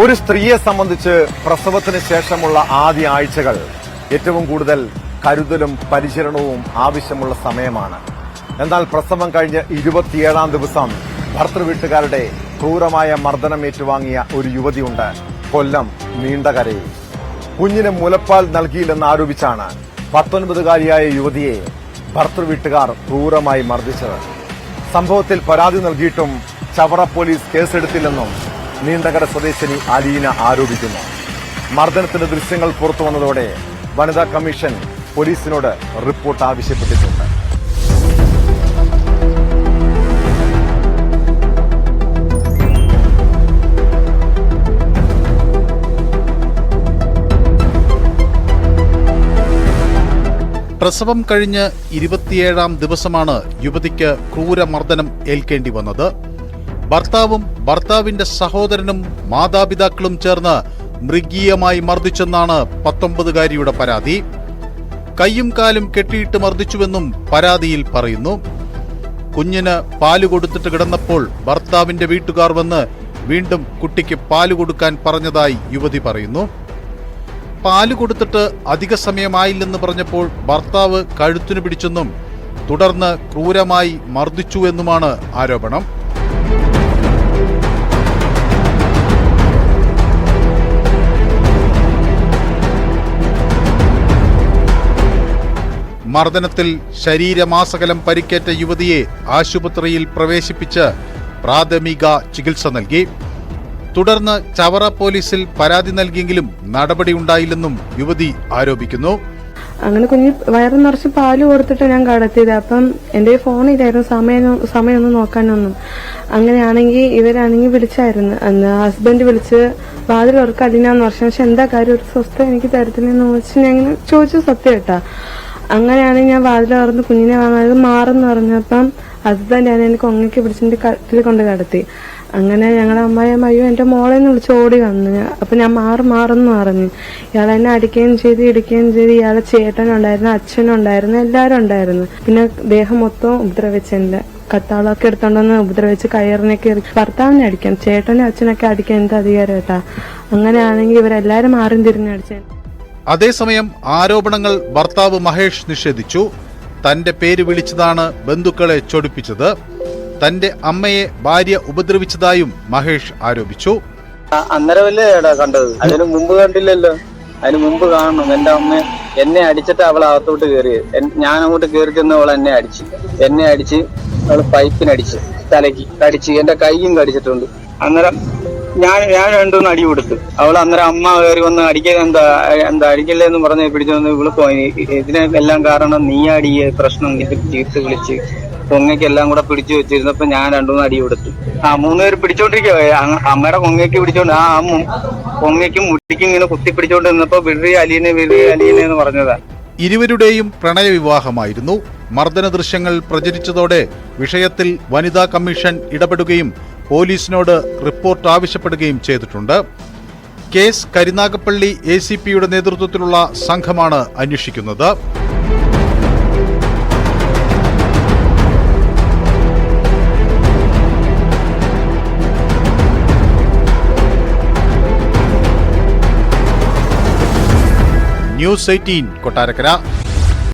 ഒരു സ്ത്രീയെ സംബന്ധിച്ച് പ്രസവത്തിന് ശേഷമുള്ള ആദ്യ ആഴ്ചകൾ ഏറ്റവും കൂടുതൽ കരുതലും പരിചരണവും ആവശ്യമുള്ള സമയമാണ്. എന്നാൽ പ്രസവം കഴിഞ്ഞ് 27-ാം ദിവസം ഭർത്തൃവീട്ടുകാരുടെ ക്രൂരമായ മർദ്ദനം ഏറ്റുവാങ്ങിയ ഒരു യുവതിയുണ്ട് കൊല്ലം നീണ്ടകരയിൽ. കുഞ്ഞിന് മുലപ്പാൽ നൽകിയില്ലെന്ന് ആരോപിച്ചാണ് 19-കാരിയായ യുവതിയെ ഭർത്തൃവീട്ടുകാർ ക്രൂരമായി മർദ്ദിച്ചത്. സംഭവത്തിൽ പരാതി നൽകിയിട്ടും ചവറ പോലീസ് കേസെടുത്തില്ലെന്നും നീണ്ടകര സ്വദേശിനി അലീന ആരോപിക്കുന്നു. മർദ്ദനത്തിന്റെ ദൃശ്യങ്ങൾ പുറത്തുവന്നതോടെ വനിതാ കമ്മീഷൻ പോലീസിനോട് റിപ്പോർട്ട് ആവശ്യപ്പെട്ടിട്ടുണ്ട്. പ്രസവം കഴിഞ്ഞ് 27-ാം ദിവസമാണ് യുവതിക്ക് ക്രൂരമർദ്ദനം ഏൽക്കേണ്ടി വന്നത്. ഭർത്താവും ഭർത്താവിന്റെ സഹോദരനും മാതാപിതാക്കളും ചേർന്ന് മൃഗീയമായി മർദ്ദിച്ചെന്നാണ് 19-കാരിയുടെ പരാതി. കൈയും കാലും കെട്ടിയിട്ട് മർദ്ദിച്ചുവെന്നും പരാതിയിൽ പറയുന്നു. കുഞ്ഞിന് പാല് കൊടുത്തിട്ട് കിടന്നപ്പോൾ ഭർത്താവിന്റെ വീട്ടുകാർ വന്ന് വീണ്ടും കുട്ടിക്ക് പാല് കൊടുക്കാൻ പറഞ്ഞതായി യുവതി പറയുന്നു. പാല് കൊടുത്തിട്ട് അധിക സമയമായില്ലെന്ന് പറഞ്ഞപ്പോൾ ഭർത്താവ് കഴുത്തിനു പിടിച്ചെന്നും തുടർന്ന് ക്രൂരമായി മർദ്ദിച്ചുവെന്നുമാണ് ആരോപണം. മർദ്ദനത്തിൽ ശരീരമാസകലം പരിക്കേറ്റ യുവതിയെ ആശുപത്രിയിൽ പ്രവേശിപ്പിച്ച് പ്രാഥമിക ചികിത്സ നൽകി. തുടർന്ന് ചവറ പോലീസിൽ പരാതി നൽകിയെങ്കിലും നടപടിയുണ്ടായില്ലെന്നും യുവതി ആരോപിക്കുന്നു. അങ്ങനെ കുഞ്ഞ് വയറ് നിറച്ച് പാല് കൊടുത്തിട്ട് ഞാൻ കടത്തിയത്. അപ്പം എന്റെ ഫോണിലായിരുന്നു സമയമൊന്നും നോക്കാനൊന്നും. അങ്ങനെയാണെങ്കിൽ ഇവരാണെങ്കിൽ വിളിച്ചായിരുന്നു. ഹസ്ബൻഡ് വിളിച്ച് വാതിൽ ഉറക്കം അലിനാന്ന് പറഞ്ഞു. പക്ഷെ എന്താ കാര്യം, ഒരു സ്വസ്ഥ എനിക്ക് തരത്തില്ലെന്ന് വെച്ച് ഞാൻ ഇങ്ങനെ ചോദിച്ചു. സത്യം കേട്ടാ. അങ്ങനെയാണെങ്കിൽ ഞാൻ വാതിൽ തുറന്ന് കുഞ്ഞിനെ വാങ്ങാതെ മാറെന്ന് പറഞ്ഞപ്പം ഹസ്ബൻഡ് എന്നെ കൊങ്ങയ്ക്ക് പിടിച്ചിട്ട് കട്ടിൽ കൊണ്ട് കടത്തി. അങ്ങനെ ഞങ്ങളുടെ അമ്മായിയമ്മ അയ്യോ എന്റെ മോളെന്ന് വിളിച്ച് ഓടി വന്നു. അപ്പൊ ഞാൻ മാറെന്ന് പറഞ്ഞു. ഇയാളെ എന്നെ അടിക്കുകയും ചെയ്ത് ഇടിക്കുകയും ചെയ്ത്. ഇയാളെ ചേട്ടനുണ്ടായിരുന്നു, അച്ഛനുണ്ടായിരുന്നു, എല്ലാരും ഉണ്ടായിരുന്നു. പിന്നെ ദേഹം മൊത്തം ഉപദ്രവിച്ചെന്റെ കത്താളൊക്കെ എടുത്തോണ്ടെന്ന് ഉപദ്രവിച്ച് കയറിനൊക്കെ ഭർത്താവിനെ അടിക്കാൻ, ചേട്ടനും അച്ഛനൊക്കെ അടിക്കാൻ എന്ത് അധികാരം കേട്ടാ. അങ്ങനെയാണെങ്കിൽ ഇവരെല്ലാരും മാറി തിരിഞ്ഞടിച്ചു. അതേസമയം ആരോപണങ്ങൾ ഭർത്താവ് മഹേഷ് നിഷേധിച്ചു. തന്റെ പേര് വിളിച്ചതാണ് ബന്ധുക്കളെ ചൊടിപ്പിച്ചത്. തന്റെ അമ്മയെ ഭാര്യ ഉപദ്രവിച്ചതായും മഹേഷ് ആരോപിച്ചു. അന്നേരമല്ലേ കണ്ടത്, അതിന് മുമ്പ് കണ്ടില്ലല്ലോ. അതിന് മുമ്പ് കാണണം. എന്റെ അമ്മ എന്നെ അടിച്ചിട്ട് അവൾ അകത്തോട്ട് കയറിയത്. ഞാൻ അങ്ങോട്ട് കയറി ചെന്ന് അവൾ എന്നെ അടിച്ച് അവള് പൈപ്പിനടിച്ച് തലയ്ക്ക് കടിച്ച് എന്റെ കൈയും കടിച്ചിട്ടുണ്ട്. അന്നേരം ഞാൻ രണ്ടുമൂന്ന് അടി കൊടുത്തു. അവൾ അന്നേരം അമ്മ കയറി വന്ന് അടിക്കാൻ എന്താ അടിക്കല്ലേ എന്ന് പറഞ്ഞ് പിടിച്ചു വന്ന് ഇവള് പോയി. ഇതിനെല്ലാം കാരണം നീ അടിയെ പ്രശ്നം ചീർത്ത് വിളിച്ച് കൊങ്ങയ്ക്കെല്ലാം കൂടെ പിടിച്ചു വെച്ചിരുന്നപ്പോ ഞാൻ രണ്ടുമൂന്ന് അടി കൊടുത്തു. 3 പേര് പിടിച്ചോണ്ടിരിക്കുക. അമ്മയുടെ കൊങ്ങയ്ക്ക് പിടിച്ചോണ്ട് ആ കൊങ്ങയ്ക്കും മുട്ടിക്കും ഇങ്ങനെ കുത്തി പിടിച്ചോണ്ട് നിന്നപ്പോ വിഴി അലീനെ എന്ന് പറഞ്ഞതാ. ഇരുവരുടെയും പ്രണയവിവാഹമായിരുന്നു. മർദ്ദന ദൃശ്യങ്ങൾ പ്രചരിച്ചതോടെ വിഷയത്തിൽ വനിതാ കമ്മീഷൻ ഇടപെടുകയും പോലീസിനോട് റിപ്പോർട്ട് ആവശ്യപ്പെടുകയും ചെയ്തിട്ടുണ്ട്. കേസ് കരുനാഗപ്പള്ളി ACPയുടെ നേതൃത്വത്തിലുള്ള സംഘമാണ് അന്വേഷിക്കുന്നത്. ന്യൂസ് 18 കൊട്ടാരക്കര.